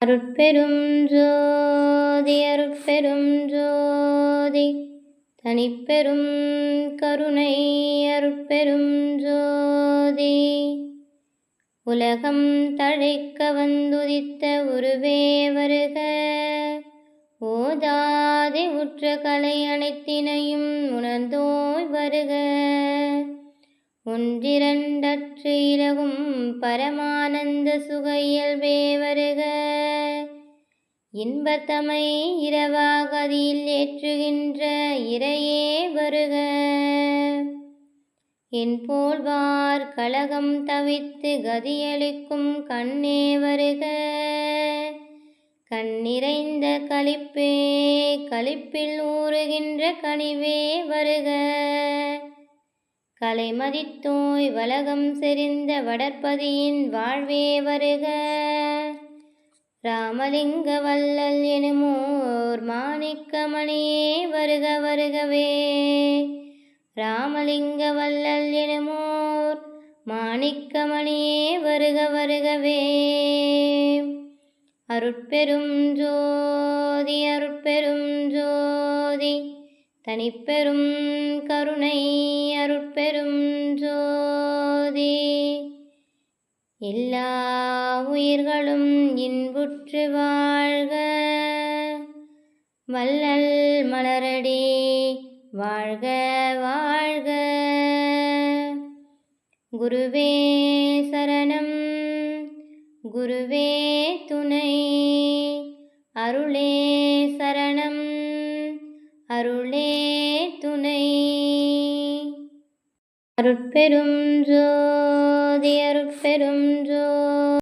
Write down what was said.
அருட்பெரும் ஜோதி அருட்பெரும் ஜோதி தனிப்பெரும் கருணை அருட்பெரும் ஜோதி உலகம் தழைக்க வந்துதித்த உருவே வருக. ஓதாதி உற்ற கலை அனைத்தினையும் உணர்ந்தோய் வருக. ஒன்றிரண்டற்று இலகும் பரமானந்த சுக இயல்பே வருக. இன்பத்தமை இரவாகதியில் ஏற்றுகின்ற இறையே வருக. என் போல்வார் கலகம் தவித்து கதியளிக்கும் கண்ணே வருக. கண்ணிறைந்த களிப்பே களிப்பில் ஊறுகின்ற கனிவே வருக. கலைமதித்தோய் வலகம் செறிந்த வடற்பதியின் வாழ்வே வருக. ராமலிங்க வள்ளல் எனுமோர் மாணிக்கமணியே வருக வருகவே. ராமலிங்க வள்ளல் எனுமோர் மாணிக்கமணியே வருக வருகவே. அருட்பெரும் ஜோதி அருட்பெரும் ஜோதி தனிப்பெரும் கருணை அருட்பெரும் ஜோதி. எல்லா உயிர்களும் இன்புற்று வாழ்க. வள்ளல் மலரடி வாழ்க வாழ்க. குருவே சரணம் குருவே துணை. அருளே சரணம் அருளே துணை. அருட்பெரும் ஜோதி அருட்பெரும் ஜோதி